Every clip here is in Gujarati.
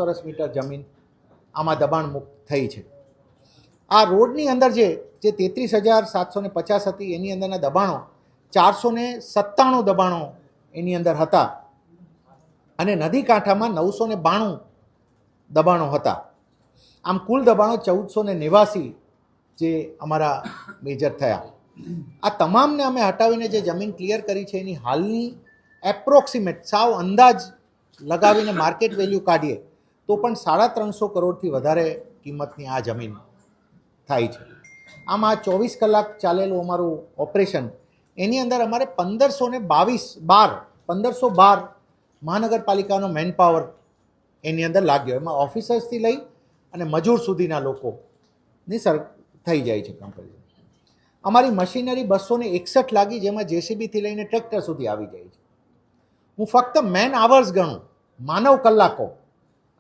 ચોરસ મીટર જમીન આમાં દબાણ મુક્ત થઈ છે. આ રોડની અંદર જે 33,750 હતી એની અંદરના દબાણો 497 દબાણો એની અંદર હતા અને નદી કાંઠામાં 992 દબાણો હતા. આમ કુલ દબાણો 1489 જે અમારા મેજર થયા. આ તમામને અમે હટાવીને જે જમીન ક્લિયર કરી છે એની હાલની એપ્રોક્સિમેટ સાવ અંદાજ લગાવીને માર્કેટ વેલ્યુ કાઢીએ તો પણ 350 કરોડથી વધારે કિંમતની આ જમીન થાય છે. આમ આ 24 કલાક ચાલેલું અમારું ઓપરેશન એની અંદર અમારે 1512 મહાનગરપાલિકાનો મેન પાવર એની અંદર લાગ્યો. એમાં ઓફિસર્સથી લઈ અને મજૂર સુધીના લોકોની થઈ જાય છે કમ્પેરિઝન. અમારી મશીનરી 261 લાગી, જેમાં જેસીબીથી લઈને ટ્રેક્ટર સુધી આવી જાય છે. હું ફક્ત મેન આવર્સ ગણું, માનવ કલાકો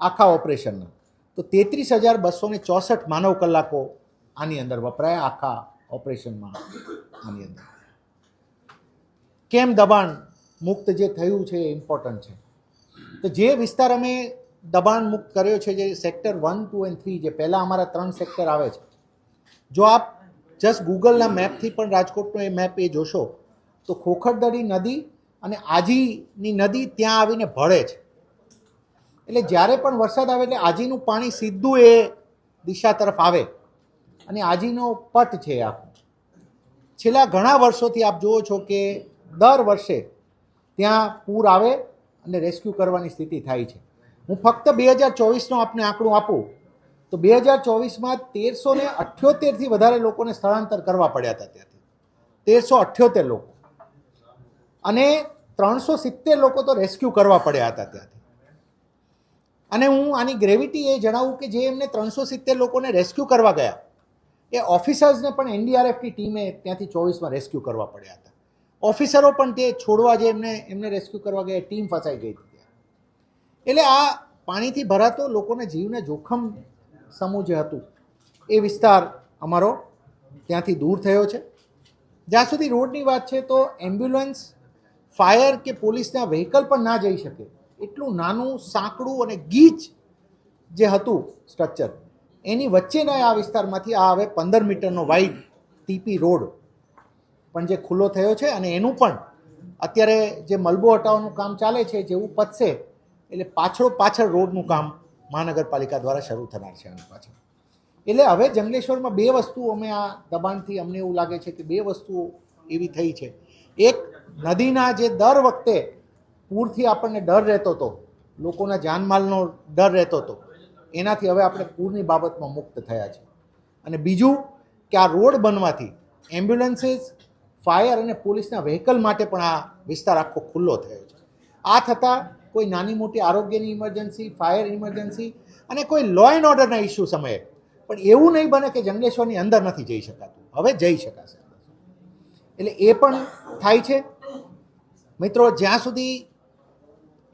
આખા ઓપરેશનના, તો 33,264 માનવ કલાકો આની અંદર વપરાયા આખા ઓપરેશનમાં. આની અંદર કેમ દબાણ મુક્ત જે થયું છે એ ઇમ્પોર્ટન્ટ છે. તો જે વિસ્તાર અમે દબાણ મુક્ત કર્યો છે, જે સેક્ટર 1, 2 અને 3, જે પહેલાં અમારા 3 સેક્ટર આવે છે, જો આપ જસ્ટ ગૂગલના મેપથી પણ રાજકોટનો એ મેપ એ જોશો તો ખોખરદડી નદી અને આજીની નદી ત્યાં આવીને ભળે છે. એટલે જ્યારે પણ વરસાદ આવે એટલે આજીનું પાણી સીધું એ દિશા તરફ આવે અને આજીનો પટ છે આખો. છેલ્લા ઘણા વર્ષોથી આપ જુઓ છો કે દર વર્ષે ત્યાં પૂર આવે અને રેસ્ક્યુ કરવાની સ્થિતિ થાય છે. હું ફક્ત 2024નો આપને આંકડું આપું તો 2024માં 1378થી વધારે લોકોને સ્થળાંતર કરવા પડ્યા હતા ત્યાંથી. 1378 લોકો અને 370 લોકો તો રેસ્ક્યુ કરવા પડ્યા હતા ત્યાંથી. અને હું આની ગ્રેવિટી એ જણાવું કે જે એમને 370 લોકોને રેસ્ક્યુ કરવા ગયા એ ઓફિસર્સને પણ એનડીઆરએફની ટીમે ત્યાંથી 24માં રેસ્ક્યુ કરવા પડ્યા હતા. ઓફિસરો પણ તે છોડવા જે એમને રેસ્ક્યુ કરવા ગયા ટીમ ફસાઈ ગઈ હતી ત્યાં. એટલે આ પાણીથી ભરાતો લોકોના જીવને જોખમ સમૂહ જે હતું એ વિસ્તાર અમારો ત્યાંથી દૂર થયો છે. જ્યાં સુધી રોડની વાત છે તો એમ્બ્યુલન્સ, ફાયર કે પોલીસના વ્હીકલ પણ ના જઈ શકે એટલું નાનું, સાંકડું અને ગીચ જે હતું સ્ટ્રક્ચર, એની વચ્ચેના આ વિસ્તારમાંથી આ હવે 15 મીટરનો વાઇડ ટીપી રોડ પણ જે ખુલ્લો થયો છે. અને એનું પણ અત્યારે જે મલબો હટાવવાનું કામ ચાલે છે, જેવું પતશે એટલે પાછળ રોડનું કામ મહાનગરપાલિકા દ્વારા શરૂ થનાર છે આની પાછળ. એટલે હવે જંગલેશ્વરમાં 2 વસ્તુઓ અમે આ દબાણથી અમને એવું લાગે છે કે 2 વસ્તુઓ એવી થઈ છે. એક, નદીના જે દર વખતે પૂરથી આપણને ડર રહેતો હતો, લોકોના જાનમાલનો ડર રહેતો હતો, એનાથી હવે આપણે પૂરની બાબતમાં મુક્ત થયા છે. અને બીજું કે આ રોડ બનવાથી એમ્બ્યુલન્સીસ, ફાયર અને પોલીસના વ્હીકલ માટે પણ આ વિસ્તાર આખો ખુલ્લો થયો છે. આ થતાં કોઈ નાની મોટી આરોગ્યની ઇમરજન્સી, ફાયર ઇમરજન્સી અને કોઈ લો એન્ડ ઓર્ડરના ઇસ્યુ સમયે પણ એવું નહીં બને કે જંગલેશ્વરની અંદર નથી જઈ શકાતું, હવે જઈ શકાશે. એટલે એ પણ થાય છે. મિત્રો, જ્યાં સુધી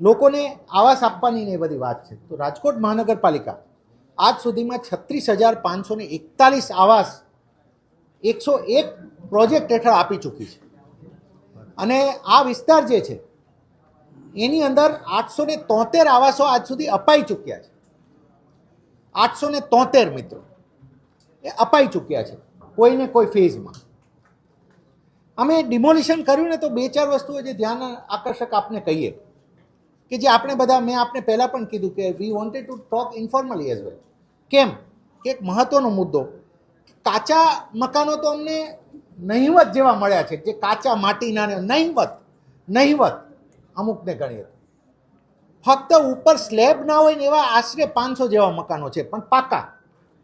લોકોને આવાસ આપવાની એ બધી વાત છે તો રાજકોટ મહાનગરપાલિકા આજ સુધીમાં 36,541 આવાસ 101 પ્રોજેક્ટ હેઠળ આપી ચૂકી છે. અને આ વિસ્તાર જે છે એની અંદર 873 આવાસો આજ સુધી અપાઈ ચૂક્યા છે. 873 મિત્રો એ અપાઈ ચૂક્યા છે કોઈને કોઈ ફેઝમાં. અમે ડિમોલિશન કર્યું ને તો 2-4 વસ્તુઓ જે ધ્યાન આકર્ષક આપને કહીએ કે જે આપણે બધા, મેં આપને પહેલાં પણ કીધું કે we wanted to talk informally as well. કેમ કે એક મહત્ત્વનો મુદ્દો, કાચા મકાનો તો અમને નહિવત જેવા મળ્યા છે, જે કાચા માટીના નહિવત અમુકને ગણીએ ફક્ત ઉપર સ્લેબ ના હોય ને એવા આશરે 500 જેવા મકાનો છે, પણ પાકા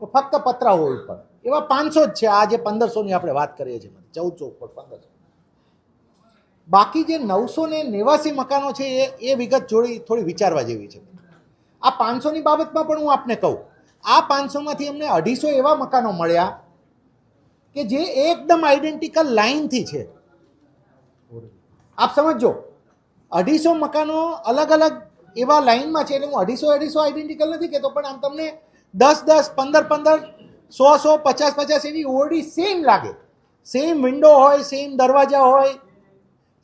ફક્ત પતરા હોય ઉપર એવા 500 જ છે. આ જે 1500ની આપણે વાત કરીએ છીએ, 1400 ઉપર 1500. બાકી જે 989 મકાનો છે એ વિગત થોડી વિચારવા જેવી છે. આ 500ની બાબતમાં પણ હું આપને કહું, આ 500માંથી અમને 250 એવા મકાનો મળ્યા કે જે એકદમ આઈડેન્ટિકલ લાઈનથી છે. આપ સમજો, 250 મકાનો અલગ અલગ એવા લાઈનમાં છે. એટલે હું 250 આઈડેન્ટિકલ નથી કહેતો, પણ આમ તમને 10-10, 15-15, 100-100, 50-50 એવી ઓરડી સેમ લાગે. સેમ વિન્ડો હોય, સેમ દરવાજા હોય,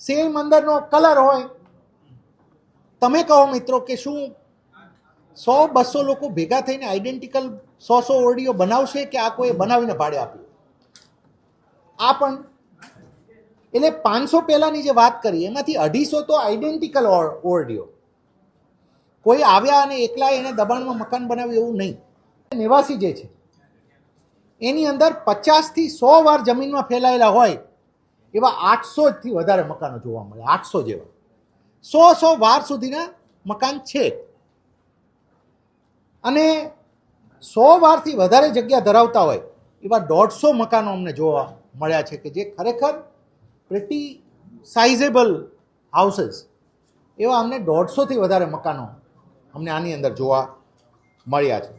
સેમ અંદરનો કલર હોય. તમે કહો મિત્રો કે શું 100-200 લોકો ભેગા થઈને આઈડેન્ટિકલ 100 ઓરડીઓ બનાવશે કે આ કોઈ બનાવીને ભાડે આપ્યું? આ પણ એટલે 500 પહેલાની જે વાત કરી એમાંથી 250 તો આઈડેન્ટિકલ ઓરડીઓ. કોઈ આવ્યા અને એકલા એને દબાણમાં મકાન બનાવ્યું એવું નહીં. નિવાસી જે છે એની અંદર 50થી 100 વાર જમીનમાં ફેલાયેલા હોય એવા 800થી વધારે મકાનો જોવા મળે. 800 જેવા 100 વાર સુધીના મકાન છે. અને 100 વારથી વધારે જગ્યા ધરાવતા હોય એવા 150 મકાનો અમને જોવા મળ્યા છે કે જે ખરેખર પ્રિટી સાઇઝેબલ હાઉસીસ. એવા અમને 150થી વધારે મકાનો અમને આની અંદર જોવા મળ્યા છે.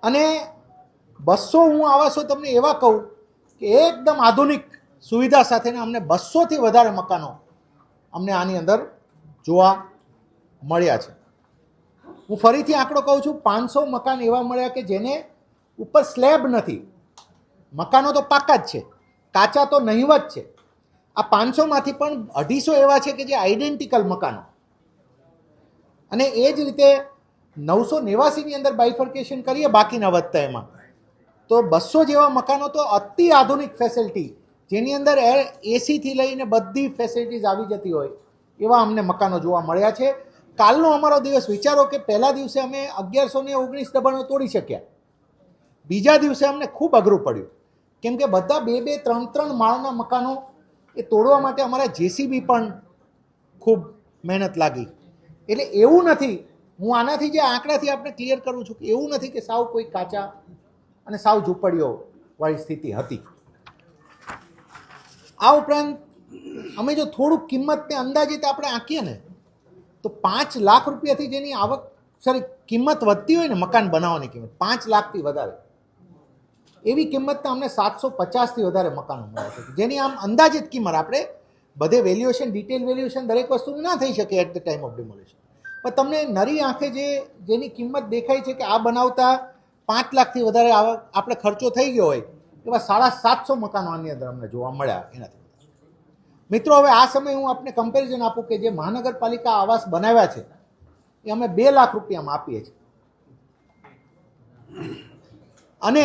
અને 200 હું આવાસો તમને એવા કહું કે એકદમ આધુનિક સુવિધા સાથેના અમને 200થી વધારે મકાનો અમને આની અંદર જોવા મળ્યા છે. હું ફરીથી આંકડો કહું છું, 500 મકાન એવા મળ્યા કે જેને ઉપર સ્લેબ નથી. મકાનો તો પાકા જ છે, કાચા તો નહીવત છે. આ 500માંથી પણ 250 એવા છે કે જે આઈડેન્ટિકલ મકાનો. અને એ જ રીતે 989ની અંદર બાયફર્કેશન કરીએ બાકીના વધતા એમાં તો 200 જેવા મકાનો તો અતિ આધુનિક ફેસિલિટી જેની અંદર એસીથી લઈને બધી ફેસિલિટીઝ આવી જતી હોય એવા અમને મકાનો જોવા મળ્યા છે. કાલનો અમારો દિવસ વિચારો કે પહેલા દિવસે અમે 1119 દબાણો તોડી શક્યા. બીજા દિવસે અમને ખૂબ અઘરું પડ્યું કેમ કે બધા 2-2, 3-3 માળના મકાનો એ તોડવા માટે અમારા જેસીબી પણ ખૂબ મહેનત લાગી. એટલે એવું નથી, હું આનાથી જે આંકડાથી આપણે ક્લિયર કરું છું કે એવું નથી કે સાવ કોઈ કાચા અને સાવ ઝૂંપડીઓ વાળી સ્થિતિ હતી. આ ઉપરાંત અમે જો થોડુંક કિંમતને અંદાજિત આપણે આંકીએ ને તો 5 લાખ રૂપિયાથી જેની આવક કિંમત વધતી હોય ને મકાન બનાવવાની કિંમત 5 લાખથી વધારે એવી કિંમતના અમને 750થી વધારે મકાનો મળ્યા છે જેની આમ અંદાજિત કિંમત આપણે બધે વેલ્યુએશન ડિટેલ વેલ્યુએશન દરેક વસ્તુની ના થઈ શકે at the time of demolition. પણ તમને નરી આંખે જેની કિંમત દેખાય છે કે આ બનાવતા 5 લાખથી વધારે આપણે ખર્ચો થઈ ગયો હોય એવા 750 મકાનો આની અંદર અમને જોવા મળ્યા. એનાથી મિત્રો હવે આ સમયે હું આપને કમ્પેરિઝન આપું કે જે મહાનગરપાલિકા આવાસ બનાવ્યા છે એ અમે 2 લાખ રૂપિયામાં આપીએ છીએ. અને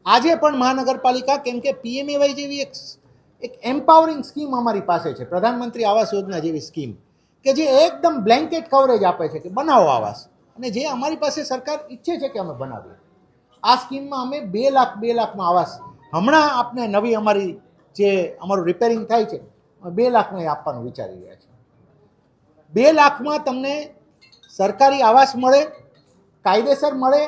આજે પણ મહાનગરપાલિકા કેમ કે પીએમએવાય જેવી એક એમ્પાવરિંગ સ્કીમ અમારી પાસે છે, પ્રધાનમંત્રી આવાસ યોજના જેવી સ્કીમ કે જે એકદમ બ્લેન્કેટ કવરેજ આપે છે કે બનાવો આવાસ, અને જે અમારી પાસે સરકાર ઈચ્છે છે કે અમે બનાવીએ. આ સ્કીમમાં અમે 2 લાખમાં આવાસ હમણાં આપને નવી અમારી જે અમારું રિપેરિંગ થાય છે 2 લાખમાં આપવાનું વિચારી રહ્યા છે. 2 લાખમાં તમને સરકારી આવાસ મળે, કાયદેસર મળે,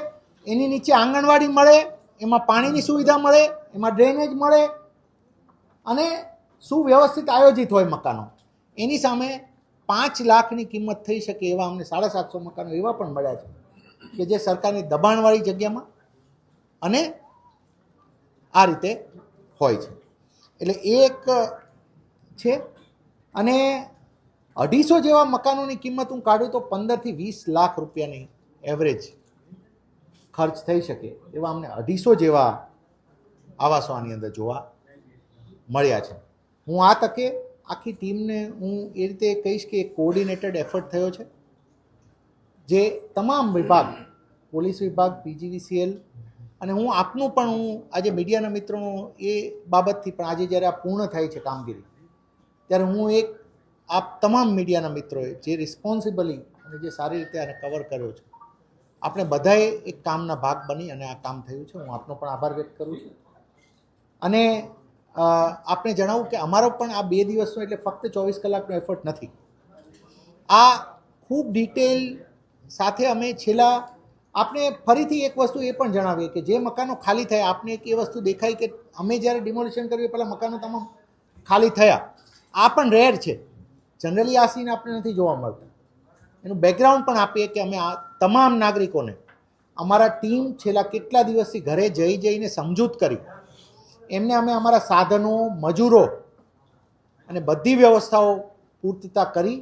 એની નીચે આંગણવાડી મળે, એમાં પાણીની સુવિધા મળે, એમાં ડ્રેનેજ મળે અને સુવ્યવસ્થિત આયોજિત હોય મકાનો. એની સામે 5 લાખની કિંમત થઈ શકે એવા અમને 750 મકાનો એવા પણ મળ્યા છે કે જે સરકારની દબાણવાળી જગ્યામાં અને આ રીતે હોય છે. એટલે એક છે. અને 250 જેવા મકાનોની કિંમત હું કાઢું તો 15થી 20 લાખ રૂપિયાની એવરેજ ખર્ચ થઈ શકે એવા અમને 250 જેવા આવાસો આની અંદર જોવા મળ્યા છે. હું આ તકે આખી ટીમને હું એ રીતે કહીશ કે એક કોઓર્ડિનેટેડ એફર્ટ થયો છે જે તમામ વિભાગ, પોલીસ વિભાગ, પીજીવીસીએલ અને હું આપનું પણ હું આજે મીડિયાના મિત્રોનો એ બાબતથી પણ આજે જ્યારે આ પૂર્ણ થાય છે કામગીરી ત્યારે હું એક આપ તમામ મીડિયાના મિત્રોએ જે રિસ્પોન્સિબલી અને જે સારી રીતે આને કવર કર્યો છે આપણે બધાએ એક કામના ભાગ બની અને આ કામ થયું છે. હું આપનો પણ આભાર વ્યક્ત કરું છું. અને આપને જણાવું કે અમારો પણ આ 2 દિવસનો એટલે ફક્ત 24 કલાકનો એફર્ટ નથી. આ ખૂબ ડિટેલ સાથે અમે છેલ્લા આપણે ફરીથી એક વસ્તુ એ પણ જણાવીએ કે જે મકાનો ખાલી થયા આપને એક એ વસ્તુ દેખાય કે અમે જ્યારે ડિમોલિશન કર્યું પહેલાં મકાનો તમામ ખાલી થયા. આ પણ રેર છે, જનરલી આ સીન આપણે નથી જોવા મળતા. એનું બેકગ્રાઉન્ડ પણ આપીએ કે અમે આ તમામ નાગરિકોને અમારા ટીમ છેલ્લા કેટલા દિવસથી ઘરે જઈને સમજૂત કરી એમને અમે અમારા સાધનો, મજૂરો અને બધી વ્યવસ્થાઓ પૂર્તતા કરી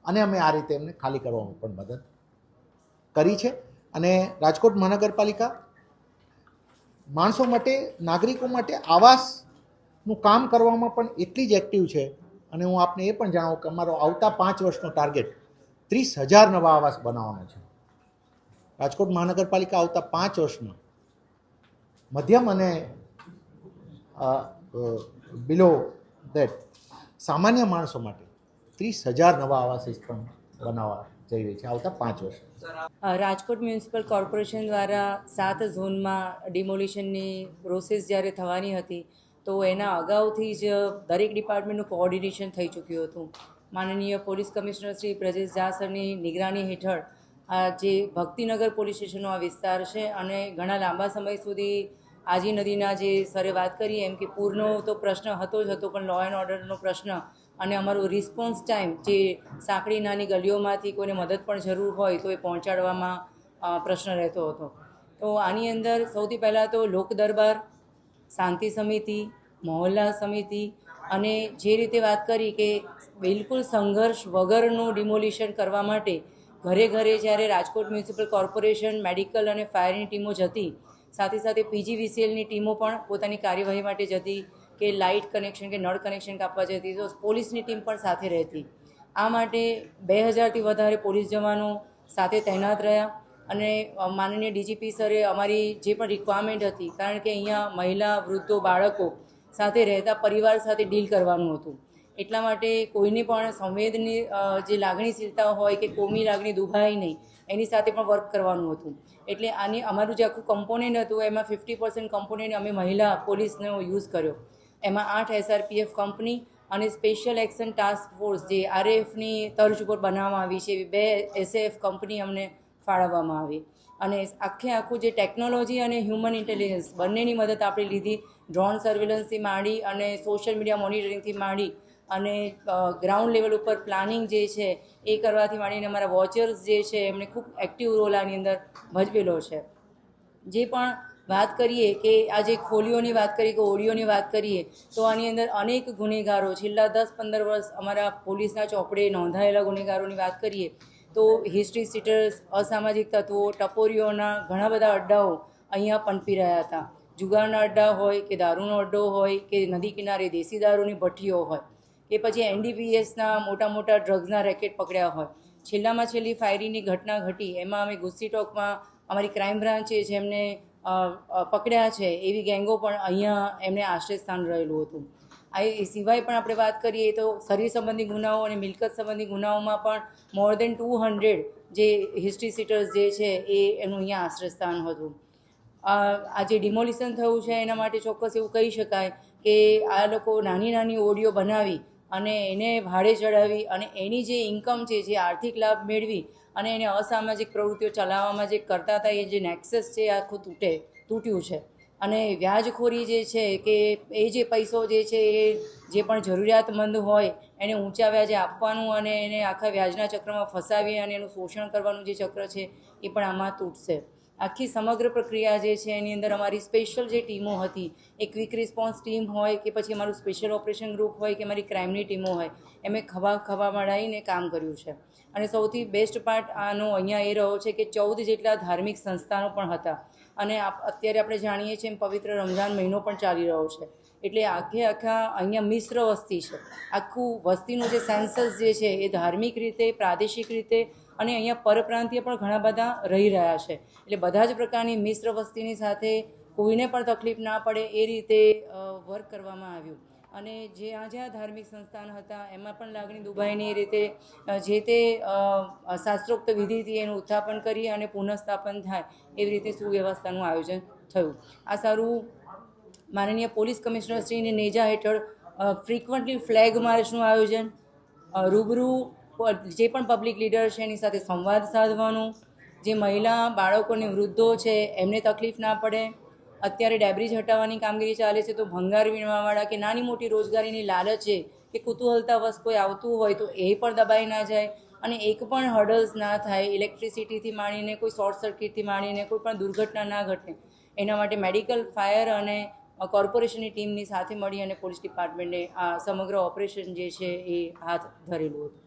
અને અમે આ રીતે એમને ખાલી કરવામાં પણ મદદ કરી છે. અને રાજકોટ મહાનગરપાલિકા માણસો માટે, નાગરિકો માટે આવાસનું કામ કરવામાં પણ એટલી જ એક્ટિવ છે. અને હું આપને એ પણ જણાવું કે અમારો આવતા 5 વર્ષનો ટાર્ગેટ 30,000 નવા આવાસ બનાવવાનો છે. રાજકોટ મહાનગરપાલિકા આવતા 5 વર્ષમાં મધ્યમ અને બિલો દેટ સામાન્ય માણસો માટે 30,000 નવા આવાસ પણ બનાવવા જઈ રહી છે આવતા 5 વર્ષ. રાજકોટ મ્યુનિસિપલ કોર્પોરેશન દ્વારા 7 ઝોનમાં ડિમોલિશનની પ્રોસેસ જ્યારે થવાની હતી તો એના અગાઉથી જ દરેક ડિપાર્ટમેન્ટનું કોઓર્ડિનેશન થઈ ચૂક્યું હતું. માનનીય પોલીસ કમિશનર શ્રી બ્રજેશ ઝા સરની નિગરાની હેઠળ આ જે ભક્તિનગર પોલીસ સ્ટેશનનો આ વિસ્તાર છે અને ઘણા લાંબા સમય સુધી આજી નદીના જે સરે વાત કરી એમ કે પૂરનો તો પ્રશ્ન હતો જ હતો, પણ લો એન્ડ ઓર્ડરનો પ્રશ્ન અને અમારું રિસ્પોન્સ ટાઈમ જે સાંકડી નાની ગલીઓમાંથી કોઈને મદદ પણ જરૂર હોય તો એ પહોંચાડવામાં પ્રશ્ન રહેતો હતો. તો આની અંદર સૌથી પહેલાં તો લોક દરબાર, શાંતિ સમિતિ, મહોલ્લા સમિતિ અને જે રીતે વાત કરી કે બિલકુલ સંઘર્ષ વગરનું ડિમોલિશન કરવા માટે ઘરે ઘરે જ્યારે રાજકોટ મ્યુનિસિપલ કોર્પોરેશન, મેડિકલ અને ફાયરની ટીમો જતી, સાથે સાથે PGVCLની ટીમો પણ પોતાની કાર્યવાહી માટે જતી કે લાઇટ કનેક્શન કે નળ કનેક્શન કાપવા જતી, તો પોલીસની ટીમ પણ સાથે રહેતી. આ માટે 2000થી વધારે પોલીસ જવાનો સાથે તૈનાત રહ્યા અને માનનીય DGP સરે અમારી જે પણ રિક્વાયરમેન્ટ હતી, કારણ કે અહીંયા મહિલા, વૃદ્ધો, બાળકો સાથે રહેતા પરિવાર સાથે ડીલ કરવાનું હતું, એટલા માટે કોઈને પણ સંવેદની જે લાગણીશીલતા હોય કે કોમી લાગણી દુભાય નહીં એની સાથે પણ વર્ક કરવાનું હતું. એટલે આની અમારું જે આખું કમ્પોનેન્ટ હતું એમાં 50% કમ્પોનેન્ટ અમે મહિલા પોલીસનો યુઝ કર્યો. એમાં 8 SRPF કંપની અને સ્પેશિયલ એક્શન ટાસ્ક ફોર્સ જે RAFની તર્જ ઉપર બનાવવામાં આવી છે એવી 2 SAF કંપની અમને ફાળવવામાં આવી અને આખું જે ટેકનોલોજી અને હ્યુમન ઇન્ટેલિજન્સ બંનેની મદદ આપણે લીધી. ડ્રોન સર્વેલન્સથી માંડી અને સોશિયલ મીડિયા મોનિટરિંગથી માંડી અને ગ્રાઉન્ડ લેવલ ઉપર પ્લાનિંગ જે છે એ કરવાથી માંડીને અમારા વોચર્સ જે છે એમણે ખૂબ એક્ટિવ રોલ આની અંદર ભજવેલો છે. જે પણ વાત કરીએ કે આજે ખોલીઓની વાત કરીએ કે ઓડિયોની વાત કરીએ તો આની અંદર અનેક ગુનેગારો છેલ્લા 10-15 વર્ષ અમારા પોલીસના ચોપડે નોંધાયેલા ગુનેગારોની વાત કરીએ તો હિસ્ટ્રી સીટર્સ, અસામાજિક તત્વો, ટપોરીઓના ઘણા બધા અડ્ડાઓ અહીંયા પનપી રહ્યા હતા. જુગારના અડ્ડા હોય કે દારૂનો અડ્ડો હોય કે નદી કિનારે દેશી દારૂની ભઠ્ઠીઓ હોય કે પછી NDPSના મોટા મોટા ડ્રગ્સના રેકેટ પકડ્યા હોય. છેલ્લામાં છેલ્લી ફાયરીની ઘટના ઘટી એમાં અમે ગુસ્સી ટોકમાં અમારી ક્રાઇમ બ્રાન્ચે જેમને પકડ્યા છે એવી ગેંગો પણ અહીંયા એમને આશ્રય સ્થાન રહેલું હતું. એ સિવાય પણ આપણે વાત કરીએ તો શરીર સંબંધી ગુનાઓ અને મિલકત સંબંધી ગુનાઓમાં પણ મોર દેન 200 જે હિસ્ટ્રી સીટર્સ જે છે એનું અહીંયા આશ્રયસ્થાન હતું. આ જે ડિમોલિશન થયું છે એના માટે ચોક્કસ એવું કહી શકાય કે આ લોકો નાની નાની ઓડિયો બનાવી અને એને ભાડે ચડાવી અને એની જે ઇન્કમ છે, જે આર્થિક લાભ મેળવી અને એને અસામાજિક પ્રવૃત્તિઓ ચલાવવામાં જે કરતા હતા એ જે નેક્સસ છે આખું તૂટ્યું છે. અને વ્યાજખોરી જે છે કે એ જે પૈસો જે છે એ જે પણ જરૂરિયાતમંદ હોય એને ઊંચા વ્યાજે આપવાનું અને એને આખા વ્યાજના ચક્રમાં ફસાવી અને એનું શોષણ કરવાનું જે ચક્ર છે એ પણ આમાં તૂટશે. આખી સમગ્ર પ્રક્રિયા જે છે એની અંદર અમારી સ્પેશિયલ જે ટીમો હતી, એ ક્વિક રિસ્પોન્સ ટીમ હોય કે પછી અમારું સ્પેશિયલ ઓપરેશન ગ્રુપ હોય કે અમારી ક્રાઇમની ટીમો હોય, એમે ખભા મળાવીને કામ કર્યું છે. અને સૌથી બેસ્ટ પાર્ટ આનો અહીંયા એ રહ્યો છે કે 14 જેટલા ધાર્મિક સંસ્થાનો પણ હતા અને અત્યારે આપણે જાણીએ છીએ એમ પવિત્ર રમઝાન મહિનો પણ ચાલી રહ્યો છે, એટલે આખા અહીંયા મિશ્ર વસ્તી છે. આખું વસ્તીનું જે સેન્સસ જે છે એ ધાર્મિક રીતે, પ્રાદેશિક રીતે અને અહીંયા પરપ્રાંતીય પણ ઘણા બધા રહી રહ્યા છે. એટલે બધા જ પ્રકારની મિશ્ર વસ્તીની સાથે કોઈને પણ તકલીફ ના પડે એ રીતે વર્ક કરવામાં આવ્યું. અને જ્યાં ધાર્મિક સંસ્થાન હતા એમાં પણ લાગણી દુભાઈની એ રીતે જે તે શાસ્ત્રોક્ત વિધિથી એનું ઉત્થાપન કરી અને પુનઃસ્થાપન થાય એવી રીતે સુવ્યવસ્થાનું આયોજન થયું. આ સારું માનનીય પોલીસ કમિશનરશ્રીની નેજા હેઠળ ફ્રિકવન્ટલી ફ્લેગ માર્ચનું આયોજન, રૂબરૂ જે પણ પબ્લિક લીડર છે એની સાથે સંવાદ સાધવાનું, જે મહિલા, બાળકો અને વૃદ્ધો છે એમને તકલીફ ના પડે. અત્યારે ડેબ્રિજ હટાવવાની કામગીરી ચાલે છે તો ભંગાર વીણવાવાળા કે નાની મોટી રોજગારીની લાલચે કે કુતૂહલતાવશ કોઈ આવતું હોય તો એ પણ દબાઈ ના જાય અને એક પણ હર્ડલ્સ ના થાય. ઇલેક્ટ્રિસિટીથી માંડીને કોઈ શોર્ટ સર્કિટથી માંડીને કોઈ પણ દુર્ઘટના ના ઘટે એના માટે મેડિકલ, ફાયર અને કોર્પોરેશનની ટીમની સાથે મળી અને પોલીસ ડિપાર્ટમેન્ટે આ સમગ્ર ઓપરેશન જે છે એ હાથ ધરેલું હતું.